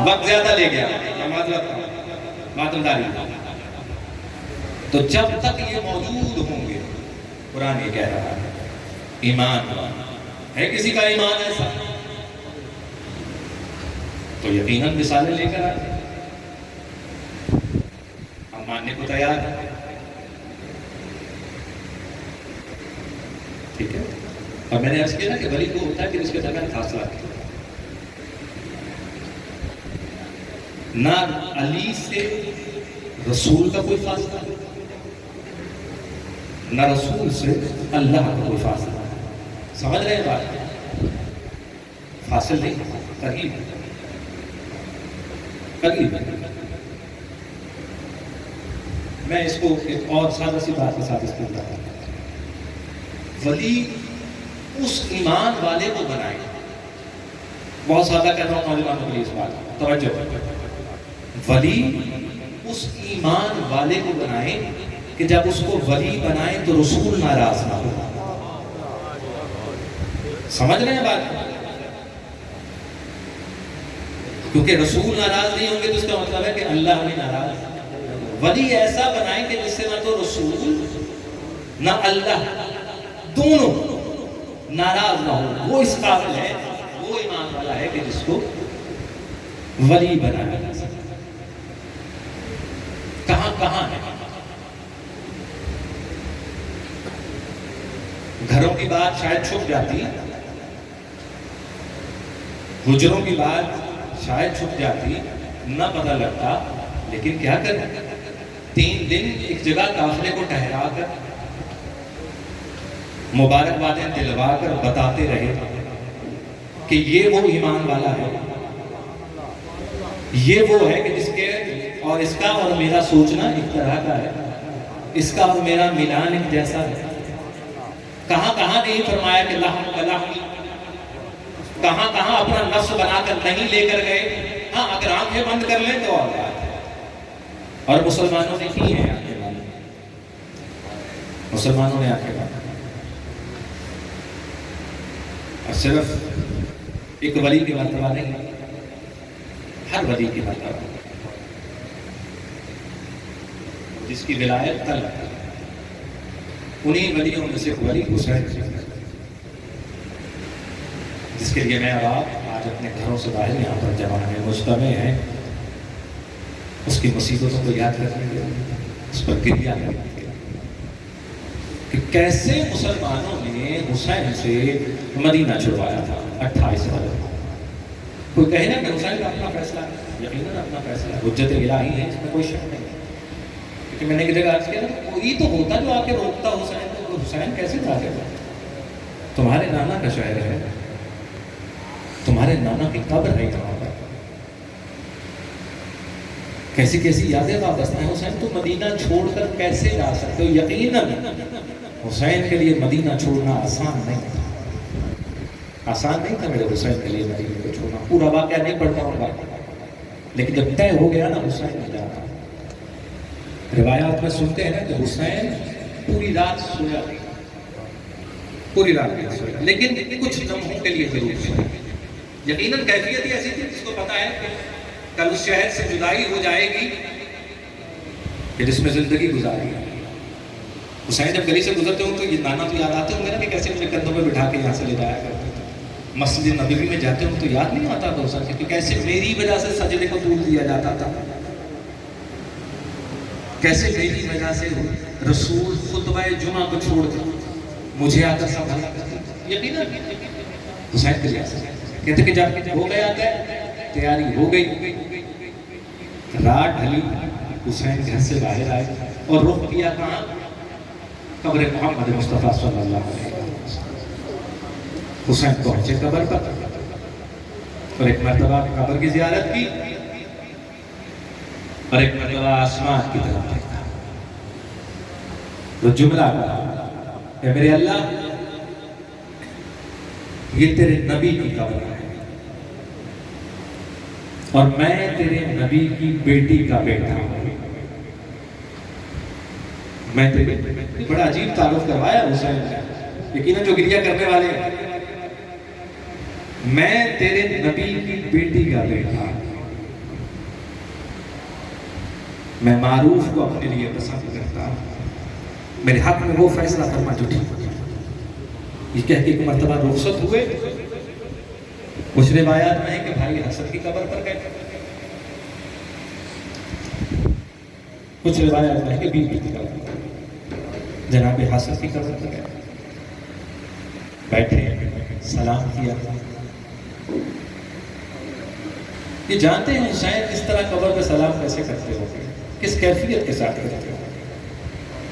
وقت زیادہ لے گیا، معذرت داری۔ تو جب تک یہ موجود ہوں گے، قرآن یہ کہہ رہا ہے، ایمان ہے کسی کا ایمان ایسا تو یقیناً مثالیں لے کر آئے، ہم ماننے کو تیار ہیں، ٹھیک ہے۔ اور میں نے عرض کیا نا کہ ولی کو ہوتا ہے کہ اس کے درمیان فاصلہ ہے، نہ علی سے رسول کا کوئی فاصلہ نہ رسول سے اللہ کا کوئی فاصلہ ہے. سمجھ رہے ہیں بات؟ فاصل نہیں، قریب قریب. میں اس کو ایک اور سادہ سی بات کے ساتھ اس کو بتاتا ہوں. ولی اس ایمان والے کو بنائے. بہت سادہ کہتا ہوں نوجوانوں کے لیے اس بات توجہ. ولی اس ایمان والے کو بنائے کہ جب اس کو ولی بنائے تو رسول ناراض نہ ہو. سمجھ رہے ہیں بات؟ کیونکہ رسول ناراض نہیں ہوں گے تو اس کا مطلب ہے کہ اللہ بھی ناراض. ولی ایسا بنائیں کہ جس سے نہ تو رسول نہ اللہ دونوں ناراض نہ ہو. وہ اس قابل ہے، وہ ایمان والا ہے کہ جس کو ولی بنایا جا سکتا. کہاں ہے؟ گھروں کی بات شاید چھپ جاتی، حجروں کی بات شاید چھپ جاتی، نہ پتہ لگتا. لیکن کیا کریں، 3 دن ایک جگہ قافلے کو ٹھہرا کر مبارکبادیں دلوا کر بتاتے رہے کہ یہ وہ ایمان والا ہے، یہ وہ ہے کہ جس کے اور اس کا اور میرا سوچنا ایک طرح کا ہے، اس کا اور میرا ملان ایک جیسا ہے. کہاں نہیں فرمایا کہ لحم کا لحم، کہاں اپنا نفس بنا کر نہیں لے کر گئے. ہاں اگر آنکھیں بند کر لیں تو اور بات ہے. اور مسلمانوں نے کی ہے آنکھیں بند. مسلمانوں نے آنکھیں بند. اور صرف ایک ولی کی مرتبہ نہیں، ہر ولی کی مرتبہ جس کی ولایت طلب ہے. انہی ولیوں میں سے ولی حسین جس کے لیے میں اور آپ آج اپنے گھروں سے باہر یہاں پر جمع ہیں، مجتمع ہیں. اس کی مصیبتوں کو یاد کرنے کے اس پر گریہ کرنے کے کہ کیسے مسلمانوں نے حسین سے مدینہ چھڑوایا تھا 28 سال. کوئی کہے نا کہ حسین کا اپنا فیصلہ ہے، یقیناً اپنا فیصلہ ہے، حجت الہی ہے، اس میں کوئی شک نہیں. کہ میں نے کدھر عرض کیا نا، کوئی تو ہوتا جو آ کے روکتا حسین کو. حسین کیسے جا کے تمہارے نانا کا شہر ہے، تمہارے نانا کی قبر ہے وہاں پر. کیسی یادیں وابستہ ہیں. حسین تو مدینہ چھوڑ کر کیسے جا سکتے ہو؟ یقیناً حسین کے لیے مدینہ چھوڑنا آسان نہیں تھا. آسان نہیں تھا میرے حسین کے لیے مدینہ کو چھوڑنا. پورا واقعہ نہیں پڑھتا ہوں گا، لیکن جب طے ہو گیا نا حسین نے جانا. روایات میں سنتے ہیں نا کہ حسین پوری رات سویا، پوری رات نہیں سویا، لیکن کچھ لمحوں کے لیے ضرور سویا. یقیناً کیفیت ہی ایسی تھی جس کو پتا ہے کہ کل اس شہر سے جدائی ہو جائے گی کہ جس میں زندگی گزاری ہے. حسین جب گلی سے گزرتے ہوں تو یہ نانا تو یاد آتے ہوں گے نا کہ کیسے مجھے کندھوں پہ بٹھا کے یہاں سے لے جایا کرتے تھے. مسجد نبوی میں جاتے ہوں تو یاد نہیں آتا تھا حسین کہ کیسے میری وجہ سے سجدے کو طول دیا جاتا تھا، کیسے میری وجہ سے رسول خطبہ جمعہ کو چھوڑ دے مجھے آ کر سنبھالا کرتے. یقیناً حسین کے لیے کہتے کہ جب ہو گیا تیاری ہو گئی، رات ڈھلی، حسین گھر سے باہر آئے اور رخ کیا کہاں؟ قبر محمد مصطفیٰ صلی اللہ علیہ وسلم. حسین پہنچے قبر پر اور ایک مرتبہ قبر کی زیارت کی اور ایک مرتبہ آسمان کی طرف دیکھا. تو جملہ کہا کہ میرے اللہ یہ تیرے نبی کی قبر ہے اور میں تیرے نبی کی بیٹی کا بیٹا ہوں. میں تیرے بڑا عجیب تعارف کروایا حسین نے، یقیناً جو گریہ کرنے والے ہیں. میں تیرے نبی کی بیٹی کا بیٹا ہوں. میں معروف کو اپنے لیے پسند کرتا ہوں. میرے حق میں وہ فیصلہ فرما جو ٹھیک ہو. یہ کہہ کے ایک مرتبہ رخصت ہوئے. کچھ روایات میں ہے کہ بھائی حسن کی قبر پر گئے، کچھ روایات میں ہے کہ بی بی کی قبر پر، جناب حسن کی قبر پر گئے، بیٹھے، سلام کیا. یہ جانتے ہیں حسین اس طرح قبر پہ سلام کیسے کرتے ہو، کس کیفیت کے ساتھ کرتے ہو.